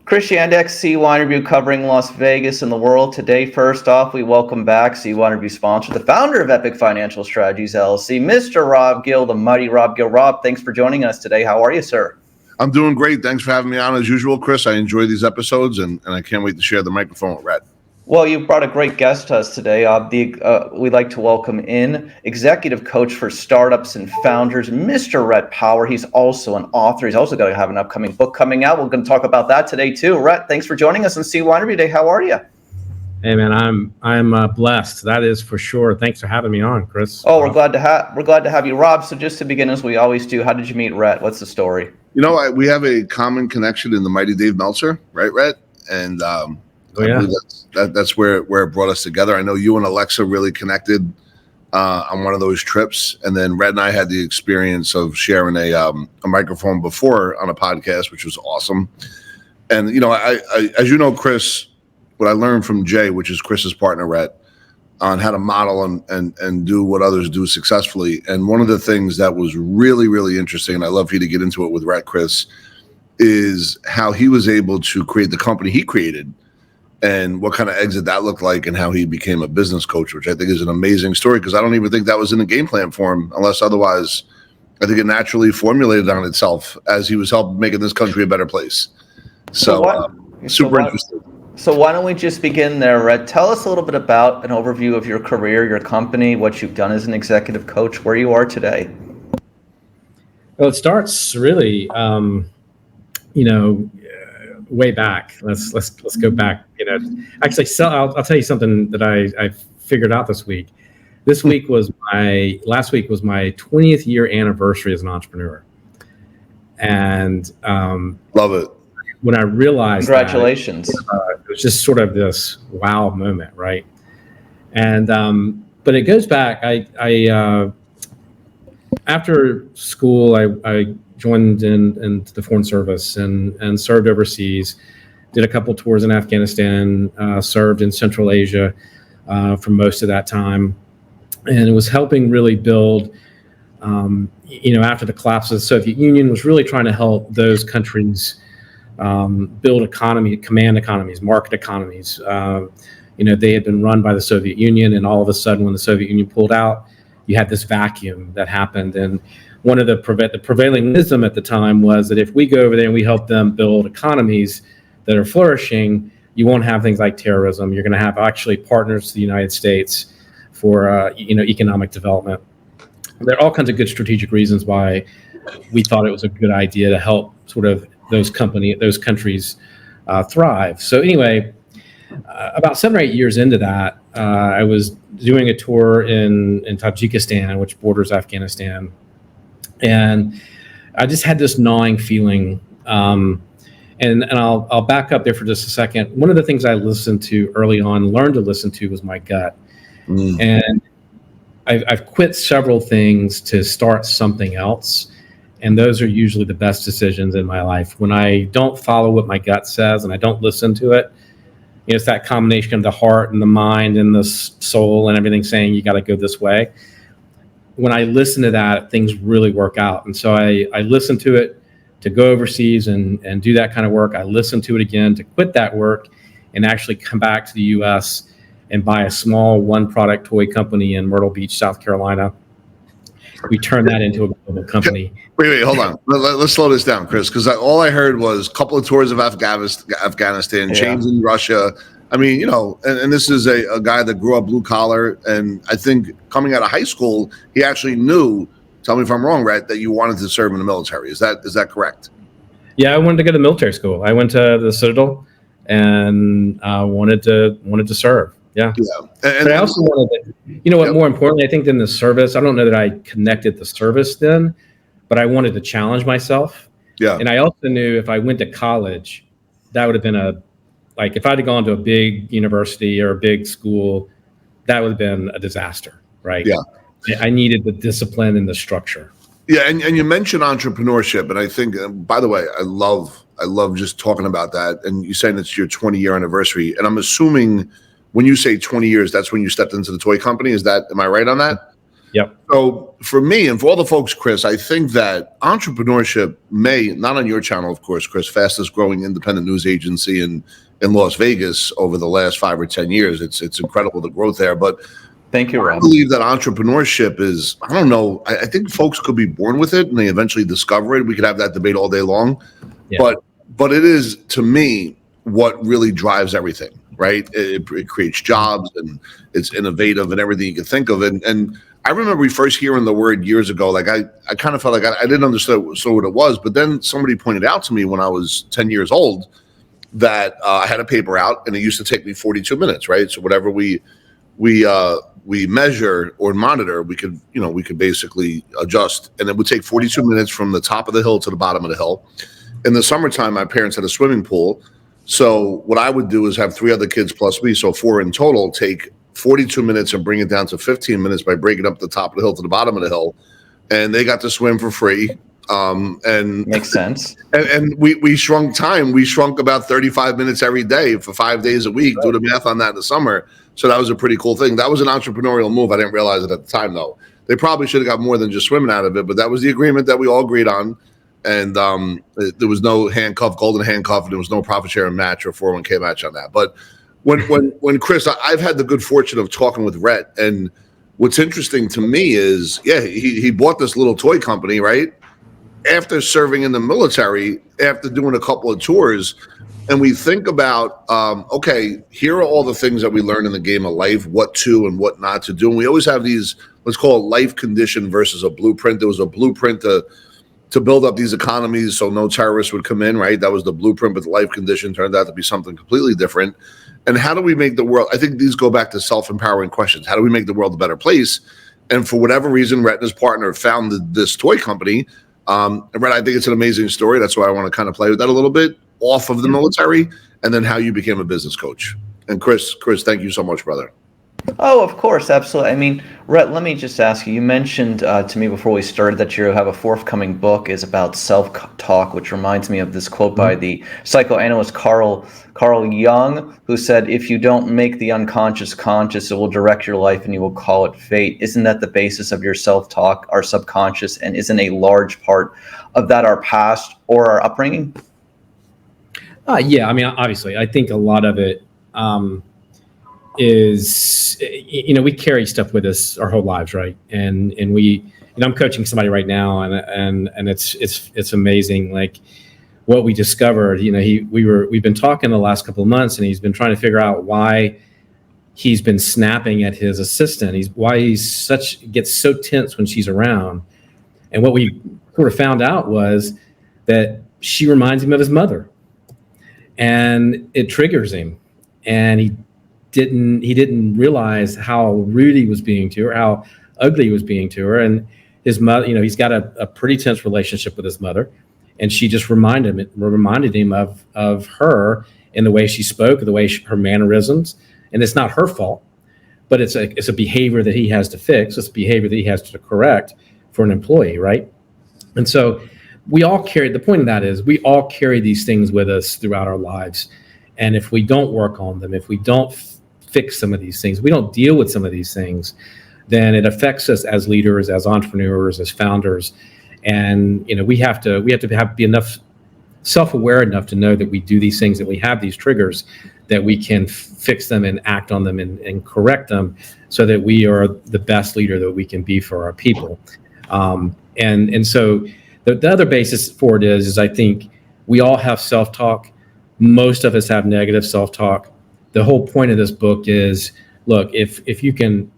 Chris Yandex, CYInterview covering Las Vegas and the world. Today, first off, we welcome back CYInterview sponsor, the founder of Epic Financial Strategies LLC, Mr. Rob Gill, the mighty Rob Gill. Rob, thanks for joining us today. How are you, sir? I'm doing great. Thanks for having me on as usual, Chris. I enjoy these episodes, and I can't wait to share the microphone with Rhett. Well, you brought a great guest to us today. We'd like to welcome in executive coach for startups and founders, Mr. Rhett Power. He's also an author. He's also going to have an upcoming book coming out. We're going to talk about that today too. Rhett, thanks for joining us on CYInterview today. How are you? Hey man, I'm blessed. That is for sure. Thanks for having me on, Chris. Oh, we're glad to have you, Rob. So just to begin, as we always do, how did you meet Rhett? What's the story? You know, we have a common connection in the mighty Dave Meltzer, right, Rhett? And I believe that's where it brought us together. I know you and Alexa really connected on one of those trips, and then Rhett and I had the experience of sharing a microphone before on a podcast, which was awesome. And you know, I as you know, Chris, what I learned from Jay, which is Chris's partner, Rhett, on how to model and do what others do successfully. And one of the things that was really, really interesting, and I love for you to get into it with Rhett, Chris, is how he was able to create the company he created and what kind of exit that looked like and how he became a business coach, which I think is an amazing story because I don't even think that was in the game plan for him, unless otherwise I think it naturally formulated on itself as he was helping making this country a better place. So super interesting. So why don't we just begin there, Rhett? Tell us a little bit about an overview of your career, your company, what you've done as an executive coach, where you are today. Well, it starts really, way back. Let's go back. Actually, I'll tell you something that I figured out this week. Last week was my 20th year anniversary as an entrepreneur, and love it. When I realized, congratulations, it was just sort of this wow moment, right? And but it goes back. I after school, I joined into the Foreign Service and served overseas. Did a couple tours in Afghanistan. Served in Central Asia for most of that time, and it was helping really build. After the collapse of the Soviet Union, was really trying to help those countries. Build command economies, market economies. They had been run by the Soviet Union, and all of a sudden, when the Soviet Union pulled out, you had this vacuum that happened. And one of the prevailing wisdom at the time was that if we go over there and we help them build economies that are flourishing, you won't have things like terrorism. You're going to have actually partners to the United States for economic development. There are all kinds of good strategic reasons why we thought it was a good idea to help sort of those countries thrive. So anyway, about 7 or 8 years into that, I was doing a tour in Tajikistan, which borders Afghanistan, and I just had this gnawing feeling. And I'll back up there for just a second. One of the things I listened to early on, learned to listen to, was my gut, and I've quit several things to start something else. And those are usually the best decisions in my life. When I don't follow what my gut says and I don't listen to it, it's that combination of the heart and the mind and the soul and everything saying you got to go this way. When I listen to that, things really work out. And so I listen to it to go overseas and do that kind of work. I listen to it again to quit that work and actually come back to the U.S. and buy a small one-product toy company in Myrtle Beach, South Carolina. We turned that into a global company. Wait, hold on. Let's slow this down, Chris, because all I heard was a couple of tours of Afghanistan, change in Russia. I mean, and this is a guy that grew up blue collar, and I think coming out of high school, he actually knew. Tell me if I'm wrong, Rhett, that you wanted to serve in the military. Is that correct? Yeah, I wanted to go to military school. I went to the Citadel and wanted to serve. Yeah. But I also wanted to, more importantly, I think than the service, I don't know that I connected the service then, but I wanted to challenge myself. Yeah. And I also knew if I went to college, that would have been if I'd have gone to a big university or a big school, that would have been a disaster, right? Yeah. I needed the discipline and the structure. Yeah. And you mentioned entrepreneurship. And I think, by the way, I love just talking about that. And you saying it's your 20-year anniversary. And I'm assuming when you say 20 years, that's when you stepped into the toy company. Am I right on that? Yep. So for me and for all the folks, Chris, I think that entrepreneurship not on your channel, of course, Chris, fastest growing independent news agency in Las Vegas over the last 5 or 10 years. It's incredible, the growth there. But thank you, Rob. I believe that entrepreneurship is, I don't know, I think folks could be born with it and they eventually discover it. We could have that debate all day long. Yeah. But it is, to me, what really drives everything, right? It creates jobs and it's innovative and everything you can think of. And I remember we first hearing the word years ago, like I kind of felt like I didn't understand what it was. But then somebody pointed out to me when I was 10 years old that I had a paper out and it used to take me 42 minutes, right? So whatever we measure or monitor, we could basically adjust. And it would take 42 minutes from the top of the hill to the bottom of the hill. In the summertime, my parents had a swimming pool. So what I would do is have 3 other kids plus me, so 4 in total, take 42 minutes and bring it down to 15 minutes by breaking up the top of the hill to the bottom of the hill. And they got to swim for free. And makes sense. And we shrunk time. We shrunk about 35 minutes every day for 5 days a week. Right. Do the math on that in the summer. So that was a pretty cool thing. That was an entrepreneurial move. I didn't realize it at the time, though. They probably should have got more than just swimming out of it, but that was the agreement that we all agreed on. And there was no golden handcuff, and there was no profit sharing match or 401k match on that. But when Chris, I've had the good fortune of talking with Rhett, and what's interesting to me is, he bought this little toy company, right? After serving in the military, after doing a couple of tours, and we think about, okay, here are all the things that we learn in the game of life, what to and what not to do. And we always have these, let's call it life condition versus a blueprint. There was a blueprint to build up these economies so no terrorists would come in, right? That was the blueprint, but the life condition turned out to be something completely different. And how do we make the world, I think these go back to self-empowering questions. How do we make the world a better place? And for whatever reason, Rhett and his partner founded this toy company. And Rhett, I think it's an amazing story. That's why I want to kind of play with that a little bit off of the military, and then how you became a business coach. And Chris, thank you so much, brother. Oh, of course, absolutely. I mean, Rhett, let me just ask you, you mentioned to me before we started that you have a forthcoming book is about self-talk, which reminds me of this quote by the psychoanalyst Carl Jung, who said, if you don't make the unconscious conscious, it will direct your life and you will call it fate. Isn't that the basis of your self-talk, our subconscious, and isn't a large part of that our past or our upbringing? Yeah, I mean, obviously, I think a lot of it is, we carry stuff with us our whole lives, right? And we, I'm coaching somebody right now, and it's amazing, like what we discovered. We've been talking the last couple of months, and he's been trying to figure out why he's been snapping at his assistant. Why he gets so tense when she's around. And what we sort of found out was that she reminds him of his mother, and it triggers him, and he didn't realize how rude he was being to her, how ugly he was being to her. And his mother, he's got a pretty tense relationship with his mother, and she just reminded him of her in the way she spoke, the way her mannerisms. And it's not her fault, but it's a behavior that he has to fix. It's a behavior that he has to correct for an employee, right? And so the point of that is we all carry these things with us throughout our lives. And if we don't work on them, if we don't fix some of these things, we don't deal with some of these things, then it affects us as leaders, as entrepreneurs, as founders. And we have to be enough self-aware enough to know that we do these things, that we have these triggers, that we can fix them and act on them and correct them, so that we are the best leader that we can be for our people. And so the other basis for it is I think we all have self-talk. Most of us have negative self-talk. The whole point of this book is, look, if you can,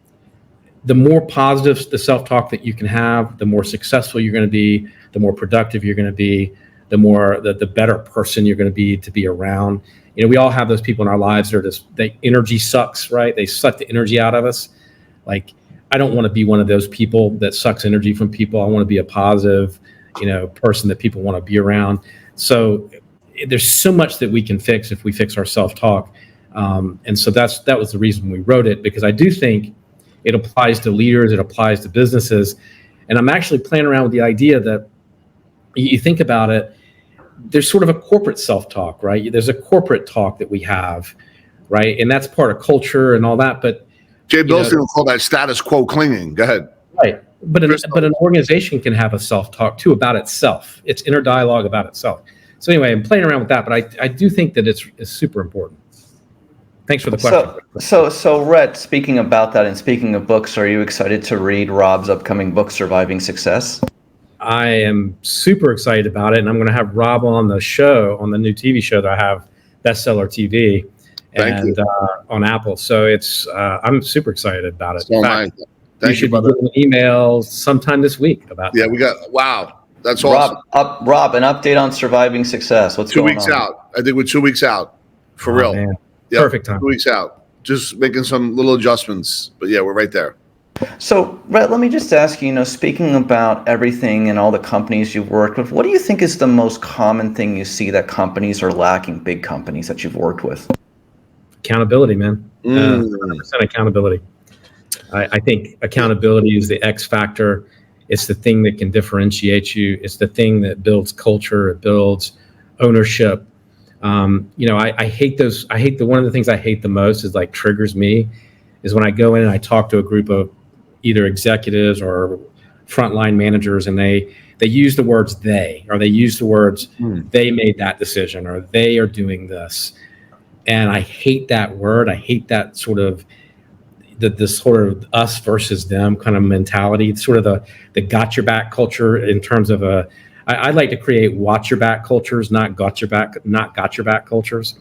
the more positive the self-talk that you can have, the more successful you're going to be, the more productive you're going to be, the better person you're going to be around. We all have those people in our lives that are energy sucks, right? They suck the energy out of us. Like, I don't want to be one of those people that sucks energy from people. I want to be a positive, person that people want to be around. So there's so much that we can fix if we fix our self-talk. And so that was the reason we wrote it, because I do think it applies to leaders, it applies to businesses. And I'm actually playing around with the idea that you think about it, there's sort of a corporate self-talk, right? There's a corporate talk that we have, right? And that's part of culture and all that. But Jay Bilson will call that status quo clinging. Go ahead. Right. But an organization can have a self-talk too about itself. It's inner dialogue about itself. So anyway, I'm playing around with that, but I do think that it's super important. Thanks for the question. So Rhett, speaking about that and speaking of books, are you excited to read Rob's upcoming book, Surviving Success? I am super excited about it, and I'm going to have Rob on the show, on the new TV show that I have, Bestseller TV, and on Apple. So it's I'm super excited about it. So Thank you, should be getting emails sometime this week about that. We got that's awesome. Rob, an update on Surviving Success. What's 2 going weeks on? out. I think we're 2 weeks out for real. Man. Yep, Perfect time. 2 weeks out. Just making some little adjustments, but yeah, we're right there. So, Rhett, let me just ask you, speaking about everything and all the companies you've worked with, what do you think is the most common thing you see that companies are lacking, big companies that you've worked with? Accountability, man. 100% accountability. I think accountability is the X factor. It's the thing that can differentiate you. It's the thing that builds culture. It builds ownership. I hate those. One of the things I hate the most is like triggers me is when I go in and I talk to a group of either executives or frontline managers, and they use the words they, or they use the words they made that decision, or they are doing this. And I hate that word. I hate that sort of this sort of us versus them kind of mentality. It's sort of the got your back culture in terms of I'd like to create watch your back cultures, not got your back cultures.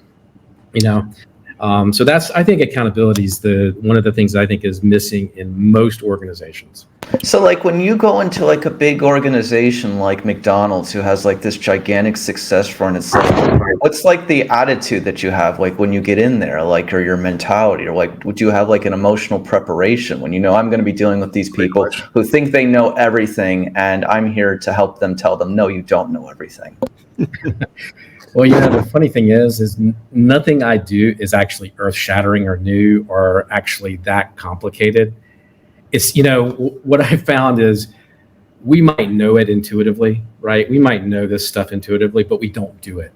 So I think accountability is one of the things I think is missing in most organizations. So like when you go into like a big organization like McDonald's, who has like this gigantic success front, it's like, what's like the attitude that you have like when you get in there, like, or your mentality, or like, would you have like an emotional preparation when I'm going to be dealing with these people who think they know everything, and I'm here to help them tell them, no, you don't know everything? Well, the funny thing is nothing I do is actually earth-shattering or new or actually that complicated. It's, what I found is we might know it intuitively, right? We might know this stuff intuitively, but we don't do it.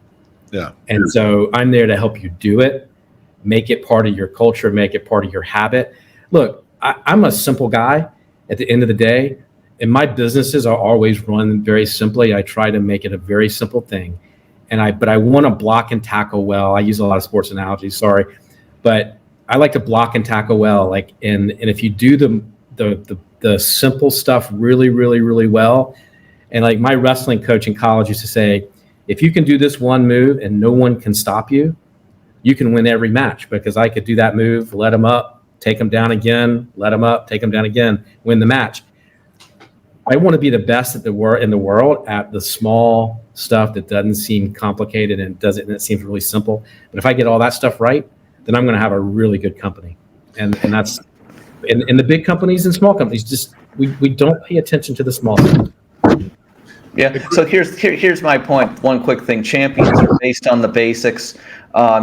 Yeah. And so I'm there to help you do it, make it part of your culture, make it part of your habit. Look, I'm a simple guy at the end of the day, and my businesses are always run very simply. I try to make it a very simple thing. But I want to block and tackle well. I use a lot of sports analogies, sorry, but I like to block and tackle well. Like, and if you do the simple stuff really, really, really well, and like my wrestling coach in college used to say, if you can do this one move and no one can stop you, you can win every match, because I could do that move, let them up, take them down again, let them up, take them down again, win the match. I want to be the best in the world at the small stuff that doesn't seem complicated and it seems really simple. But if I get all that stuff right, then I'm going to have a really good company. And that's in the big companies and small companies. Just we don't pay attention to the small stuff. Yeah. So here's my point. One quick thing: champions are based on the basics.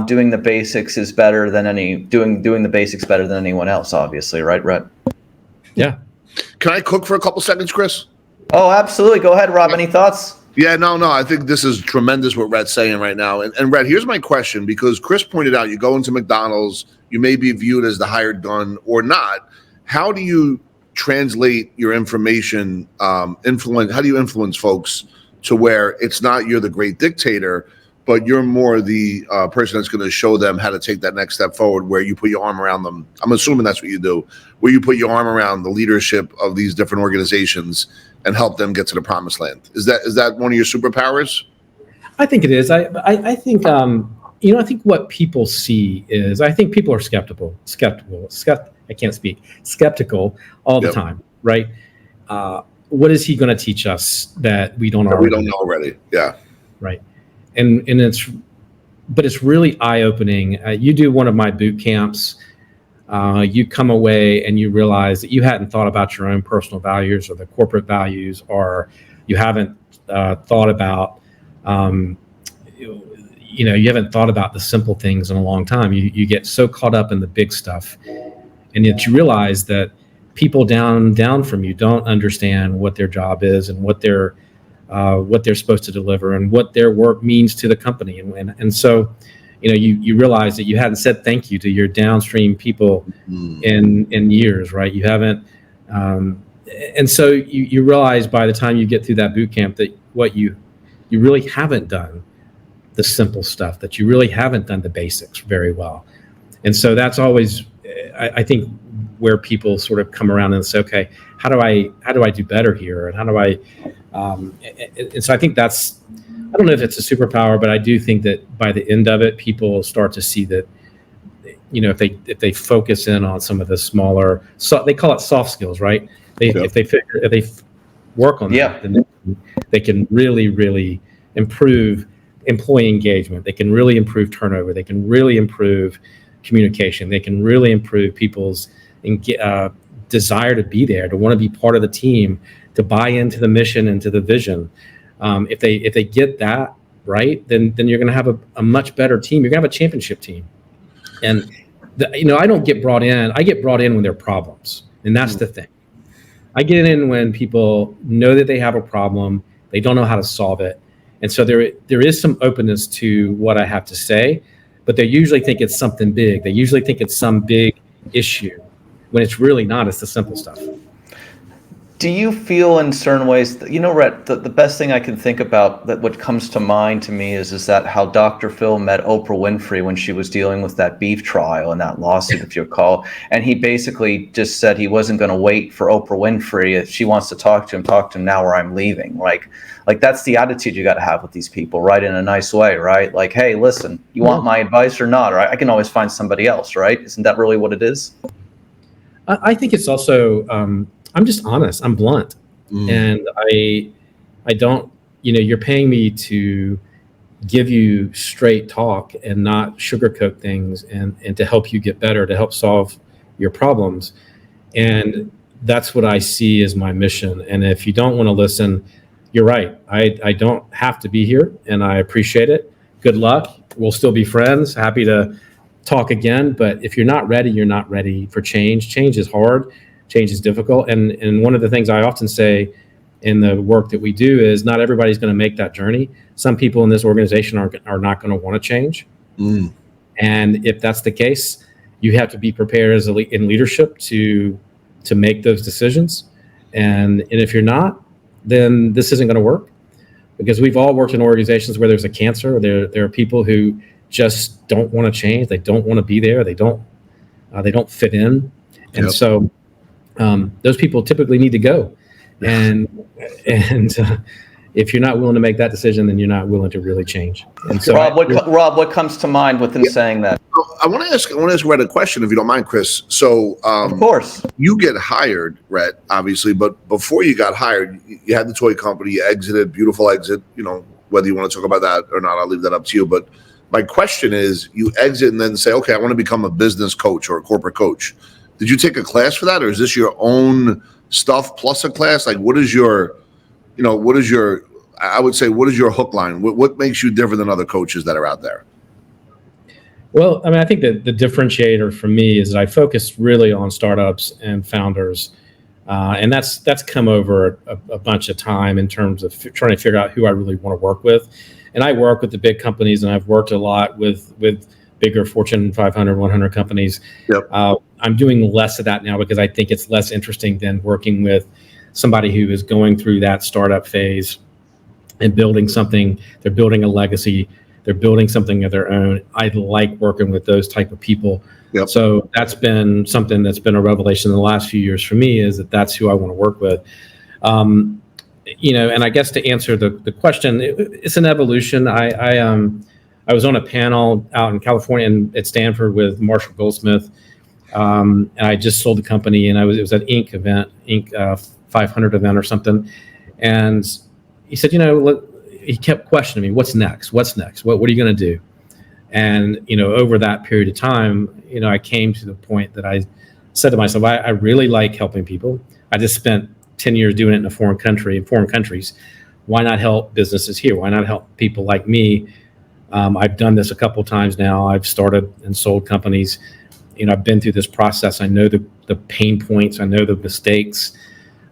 Doing the basics is better than doing the basics better than anyone else. Obviously, right, Rhett? Yeah. Can I cook for a couple seconds, Chris? Oh, absolutely. Go ahead, Rob. Any thoughts? Yeah, no. I think this is tremendous what Rhett's saying right now. And Rhett, here's my question, because Chris pointed out you go into McDonald's, you may be viewed as the hired gun or not. How do you translate your information, how do you influence folks to where it's not you're the great dictator, but you're more the person that's going to show them how to take that next step forward, where you put your arm around them? I'm assuming that's what you do, where you put your arm around the leadership of these different organizations and help them get to the promised land. Is that one of your superpowers? I think it is. I think I think what people see is, I think people are skeptical all the time, right? What is he going to teach us that we don't already? We don't know already. Yeah. Right. And it's really eye-opening. You do one of my boot camps, you come away and you realize that you hadn't thought about your own personal values or the corporate values, or you haven't thought about, you haven't thought about the simple things in a long time. You get so caught up in the big stuff, and yet you realize that people down from you don't understand what their job is and what they're supposed to deliver and what their work means to the company. And so, you realize that you hadn't said thank you to your downstream people in years, right? You haven't, and so you realize by the time you get through that boot camp that what you really haven't done the simple stuff, that you really haven't done the basics very well. And so that's always, I think, where people sort of come around and say, okay, how do I do better here? And how do I, and so I think that's, I don't know if it's a superpower, but I do think that by the end of it, people start to see that, if they focus in on some of the smaller, they call it soft skills, right? If they work on that, then they can really, really improve employee engagement. They can really improve turnover. They can really improve communication. They can really improve people's desire to be there, to want to be part of the team, to buy into the mission and to the vision. If they get that right, then you're going to have a much better team. You're going to have a championship team. And I don't get brought in. I get brought in when there are problems, and that's the thing. I get in when people know that they have a problem, they don't know how to solve it, and so there is some openness to what I have to say, but they usually think it's something big. They usually think it's some big issue, when it's really not. It's the simple stuff. Do you feel in certain ways, Rhett, the best thing I can think about, that what comes to mind to me is that how Dr. Phil met Oprah Winfrey when she was dealing with that beef trial and that lawsuit, if you recall. And he basically just said he wasn't going to wait for Oprah Winfrey. If she wants to talk to him now, or I'm leaving. Like that's the attitude you got to have with these people, right? In a nice way, right? Like, hey, listen, you want my advice or not? Or I can always find somebody else, right? Isn't that really what it is? I think it's also, I'm just honest. I'm blunt. And I don't, you're paying me to give you straight talk and not sugarcoat things, and to help you get better, to help solve your problems. And that's what I see as my mission. And if you don't want to listen, you're right. I don't have to be here, and I appreciate it. Good luck. We'll still be friends. Happy to talk again. But if you're not ready, you're not ready for change. Change is hard. Change is difficult. And one of the things I often say in the work that we do is not everybody's going to make that journey. Some people in this organization are not going to want to change. And if that's the case, you have to be prepared in leadership to make those decisions. And if you're not, then this isn't going to work, because we've all worked in organizations where there's a cancer. There are people who just don't want to change. They don't want to be there. They don't fit in. And so those people typically need to go. And if you're not willing to make that decision, then you're not willing to really change. And so, Rob, what comes to mind with him saying that? I want to ask Rhett a question, if you don't mind, Chris. So, of course, you get hired, Rhett, obviously, but before you got hired, you had the toy company, you exited, beautiful exit. Whether you want to talk about that or not, I'll leave that up to you. But my question is, you exit and then say, okay, I want to become a business coach or a corporate coach. Did you take a class for that, or is this your own stuff plus a class? Like, what is your I would say, what is your hook line? What makes you different than other coaches that are out there? Well, I mean, I think that the differentiator for me is that I focus really on startups and founders. And that's come over a bunch of time in terms of trying to figure out who I really want to work with. And I work with the big companies, and I've worked a lot with bigger Fortune 500, 100 companies. Yep. I'm doing less of that now because I think it's less interesting than working with somebody who is going through that startup phase and building something. They're building a legacy. They're building something of their own. I like working with those type of people. Yep. So that's been something that's been a revelation in the last few years for me, is that that's who I want to work with. And I guess to answer the question, it's an evolution. I was on a panel out in California and at Stanford with Marshall Goldsmith, and I just sold the company, and it was an Inc. event, Inc. 500 event or something, and he said, he kept questioning me, what's next? What are you going to do? And over that period of time, I came to the point that I said to myself, I really like helping people. I just spent 10 years doing it in foreign countries. Why not help businesses here? Why not help people like me? I've done this a couple of times now. I've started and sold companies. I've been through this process. I know the pain points. I know the mistakes.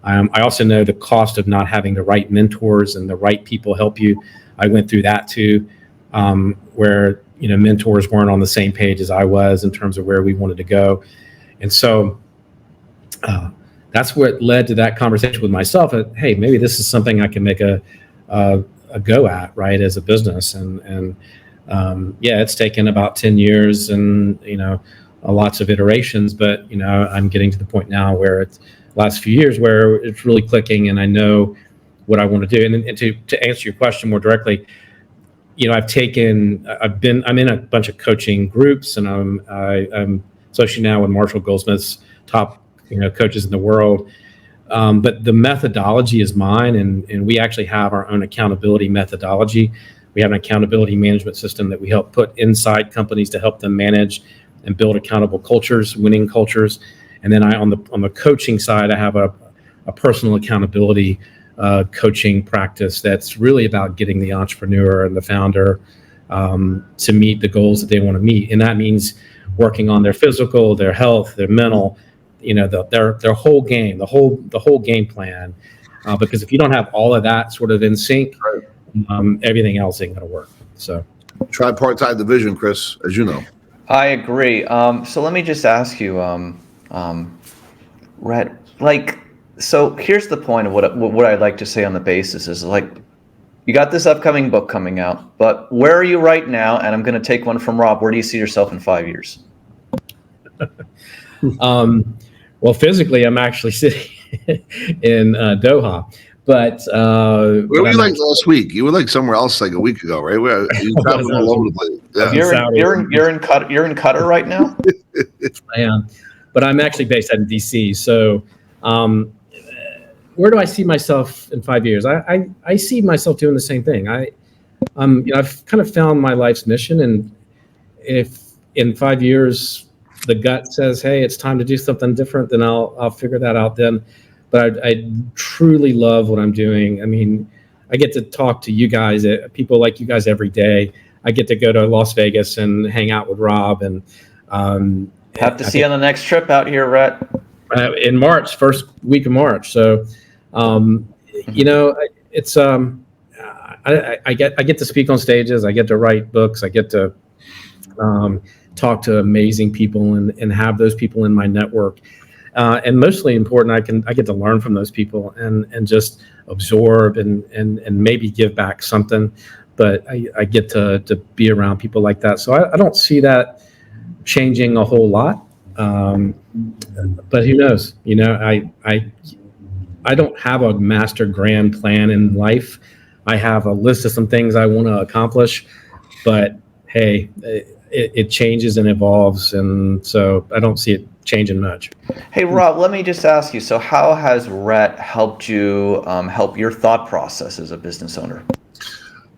I also know the cost of not having the right mentors and the right people help you. I went through that too, where mentors weren't on the same page as I was in terms of where we wanted to go. And so that's what led to that conversation with myself. Hey, maybe this is something I can make a go at, right, as a business. And yeah, it's taken about 10 years and, lots of iterations, but, I'm getting to the point now where it's last few years where it's really clicking and I know what I want to do. And to answer your question more directly, I'm in a bunch of coaching groups, and I'm especially now with Marshall Goldsmith's top, coaches in the world. But the methodology is mine, and we actually have our own accountability methodology. We have an accountability management system that we help put inside companies to help them manage and build accountable cultures, winning cultures. And then on the coaching side, I have a personal accountability coaching practice that's really about getting the entrepreneur and the founder to meet the goals that they want to meet. And that means working on their physical, their health, their mental, their whole game, the whole game plan. Because if you don't have all of that sort of in sync, everything else ain't going to work. So tripartite division, Chris, as you know. I agree. So let me just ask you, Rhett, so here's the point of what I'd like to say on the basis is you got this upcoming book coming out, but where are you right now? And I'm going to take one from Rob. Where do you see yourself in 5 years? Well, physically, I'm actually sitting in Doha, but where were you last week? You were somewhere else a week ago, right? You traveled all over the place. Yeah. You're in Qatar right now. I am, but I'm actually based out in DC. So, where do I see myself in 5 years? I see myself doing the same thing. I've kind of found my life's mission, and if in 5 years the gut says, "Hey, it's time to do something different," then I'll figure that out then. But I truly love what I'm doing. I mean, I get to talk to you guys, people like you guys every day. I get to go to Las Vegas and hang out with Rob, and have to see you on the next trip out here, Rhett. In March, first week of March. So, it's I get to speak on stages. I get to write books. I get to talk to amazing people and have those people in my network. And mostly important, I get to learn from those people and just absorb and maybe give back something. But I get to be around people like that. So I don't see that changing a whole lot. But who knows? I don't have a master grand plan in life. I have a list of some things I want to accomplish, but hey, it changes and evolves, and so I don't see it changing much. Hey, Rob, let me just ask you, so how has Rhett helped you help your thought process as a business owner?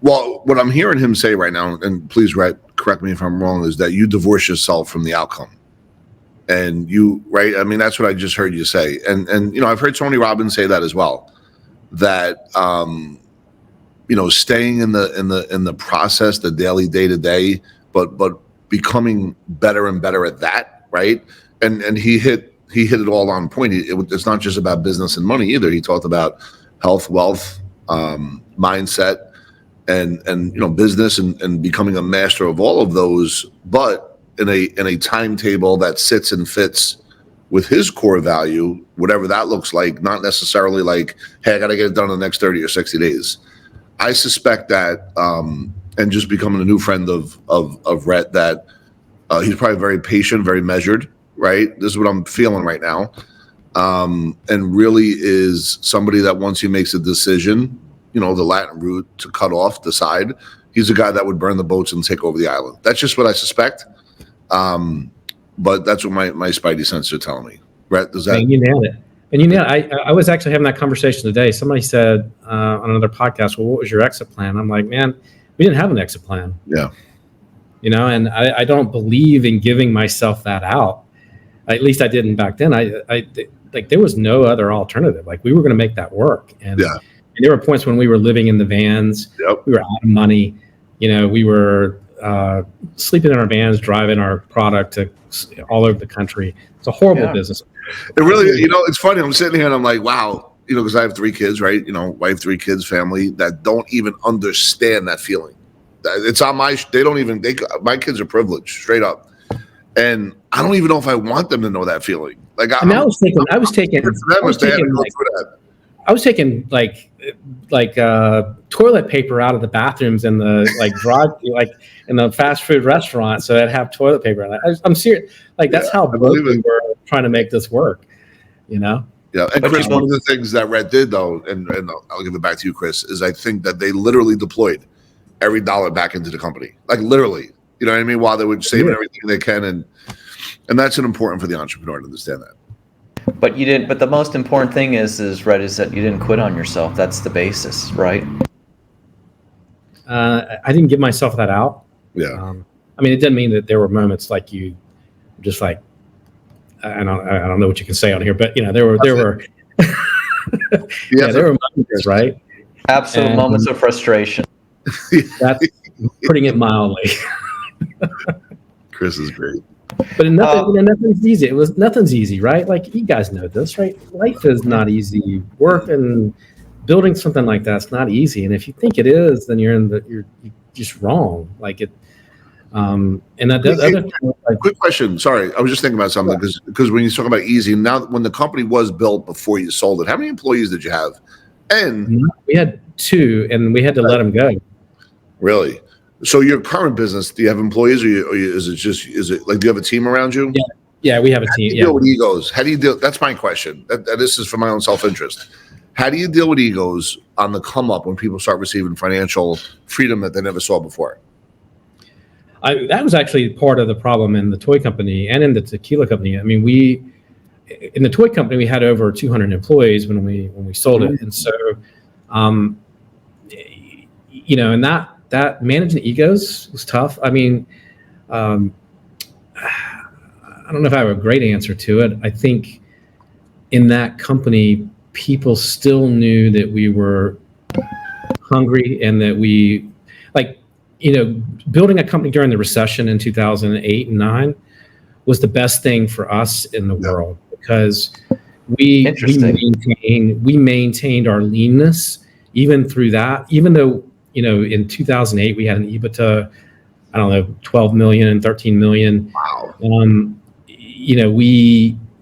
Well, what I'm hearing him say right now, and please, Rhett, correct me if I'm wrong, is that you divorce yourself from the outcome. And right? I mean, that's what I just heard you say. And I've heard Tony Robbins say that as well, that, staying in the process, the daily, day to day, but becoming better and better at that. Right. And he hit it all on point. It's not just about business and money either. He talked about health, wealth, mindset, and business and becoming a master of all of those, but in a timetable that sits and fits with his core value, whatever that looks like, not necessarily hey, I got to get it done in the next 30 or 60 days. I suspect that, and just becoming a new friend of Rhett, that he's probably very patient, very measured, right? This is what I'm feeling right now. And really is somebody that once he makes a decision, the Latin root to cut off, decide, he's a guy that would burn the boats and take over the island. That's just what I suspect. But that's what my spidey sense are telling me. Rhett, does that? And you nailed it. And I was actually having that conversation today. Somebody said on another podcast, well, what was your exit plan? I'm like, man, we didn't have an exit plan. Yeah. And I don't believe in giving myself that out. At least I didn't back then. There was no other alternative. We were going to make that work. And, yeah. And there were points when we were living in the vans. Yep. We were out of money. We were sleeping in our vans, driving our product to all over the country. It's a horrible business. It really, it's funny. I'm sitting here and I'm like, wow, because I have 3 kids, right? Wife, 3 kids, family that don't even understand that feeling. It's on my kids are privileged, straight up. And I don't even know if I want them to know that feeling. Like I was taking toilet paper out of the bathrooms in the in the fast food restaurant, so I'd have toilet paper. And I'm serious. That's how we were trying to make this work. Yeah. And Chris, one of the things that Rhett did, though, and I'll give it back to you, Chris, is I think that they literally deployed every dollar back into the company. Like literally, you know what I mean? While they were saving everything they can. And that's important for the entrepreneur to understand that. But you didn't. But the most important thing is Rhett, is that you didn't quit on yourself. That's the basis, right? I didn't give myself that out. Yeah. It didn't mean that there were moments like you, just like, I don't know what you can say on here, but there were there were moments, right? Absolute moments of frustration. That's putting it mildly. Chris is great. But nothing's easy. Nothing's easy, right? Like you guys know this, right? Life is not easy. Work and building something like that's not easy. And if you think it is, then you're just wrong. Like it. Quick question. Sorry, I was just thinking about something because when you talk about easy, now when the company was built before you sold it, how many employees did you have? And we had 2, and we had to let them go. Really? So your current business, do you have employees, or is it like, do you have a team around you? Yeah, we have a team. How do you deal with egos? How do you deal? That's my question. This is for my own self-interest. How do you deal with egos on the come up when people start receiving financial freedom that they never saw before? That was actually part of the problem in the toy company and in the tequila company. In the toy company, we had over 200 employees when we sold it, and so, and that managing egos was tough. I don't know if I have a great answer to it. I think in that company, people still knew that we were hungry and that we building a company during the recession in 2008 and 9 was the best thing for us in the world, because we maintained our leanness even through that. Even though in 2008 we had an EBITDA, 12 million and 13 million. Wow.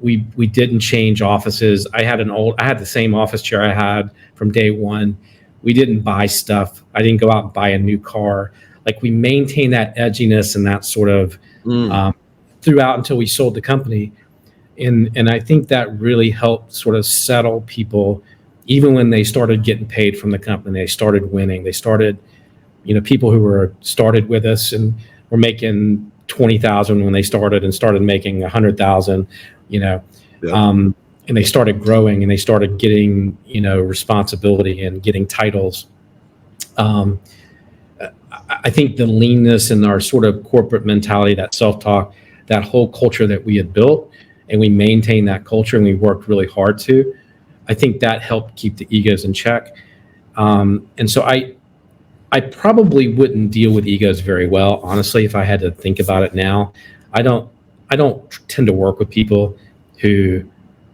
We didn't change offices. I had the same office chair I had from day one. We didn't buy stuff. I didn't go out and buy a new car. Like we maintained that edginess and that sort of throughout until we sold the company. And I think that really helped sort of settle people, even when they started getting paid from the company, they started winning. They started, people who started with us and were making 20,000 when they started and started making 100,000, and they started growing and they started getting, responsibility and getting titles. I think the leanness and our sort of corporate mentality, that self-talk, that whole culture that we had built, and we maintained that culture and we worked really hard to, I think that helped keep the egos in check. And so I probably wouldn't deal with egos very well, honestly, if I had to think about it now. I don't tend to work with people who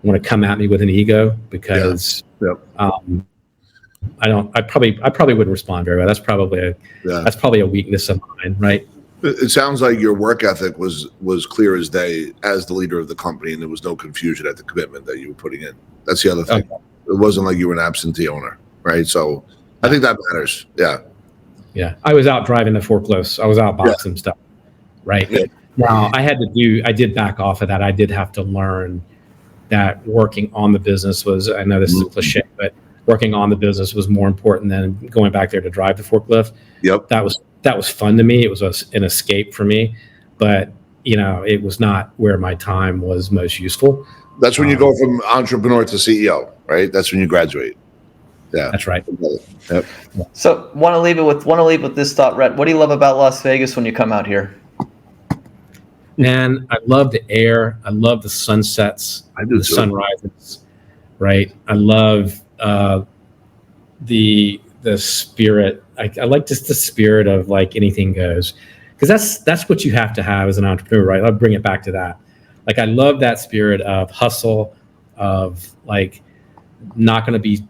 want to come at me with an ego, because I probably wouldn't respond very well. That's probably a weakness of mine, right? It sounds like your work ethic was clear as day as the leader of the company, and there was no confusion at the commitment that you were putting in. That's the other thing. Okay. It wasn't like you were an absentee owner, right? So I think that matters. Yeah. Yeah. I was out driving the forklifts. I was out boxing stuff, right? Yeah. Now I did back off of that. I did have to learn that working on the business was, I know this is a cliche, but working on the business was more important than going back there to drive the forklift. Yep. That was fun to me. It was an escape for me, but it was not where my time was most useful. That's when you go from entrepreneur to CEO, right? That's when you graduate. Yeah, that's right. Yep. So want to leave with this thought, Rhett. What do you love about Las Vegas when you come out here? Man, I love the air. I love the sunsets. I do the too. Sunrises. Right. I love the spirit. I like just the spirit of like anything goes, because that's what you have to have as an entrepreneur, right? I'll bring it back to that. Like I love that spirit of hustle, of like nothing's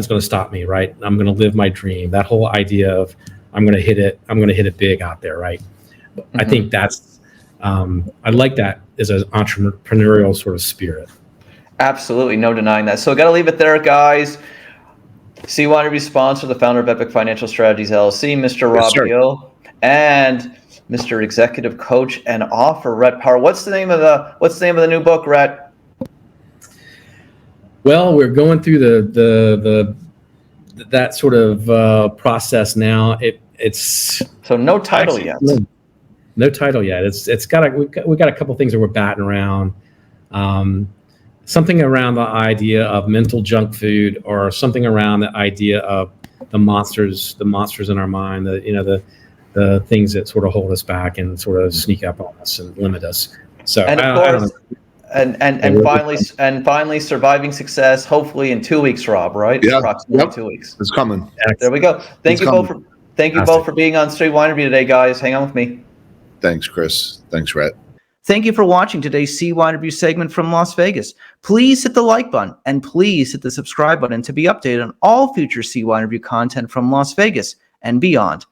going to stop me, right? I'm going to live my dream. That whole idea of I'm going to hit it big out there, right? Mm-hmm. I think that's I like that as an entrepreneurial sort of spirit. Absolutely, no denying that. So I got to leave it there, guys. CYInterview sponsor, the founder of Epic Financial Strategies LLC, Mr. Rob Gill, and Mr. Executive Coach and Author Rhett Power. What's the name of the new book, Rhett? Well, we're going through that sort of process now. It's so no title yet. No title yet. We got a couple things that we're batting around. Something around the idea of mental junk food, or something around the idea of the monsters in our mind, the things that sort of hold us back and sort of sneak up on us and limit us. So, and of course, and finally, surviving success. Hopefully in 2 weeks, Rob. Right? Yeah. Approximately 2 weeks. It's coming. There we go. Thank you both for being on CYInterview today, guys. Hang on with me. Thanks, Chris. Thanks, Rhett. Thank you for watching today's CYInterview segment from Las Vegas. Please hit the like button and please hit the subscribe button to be updated on all future CYInterview content from Las Vegas and beyond.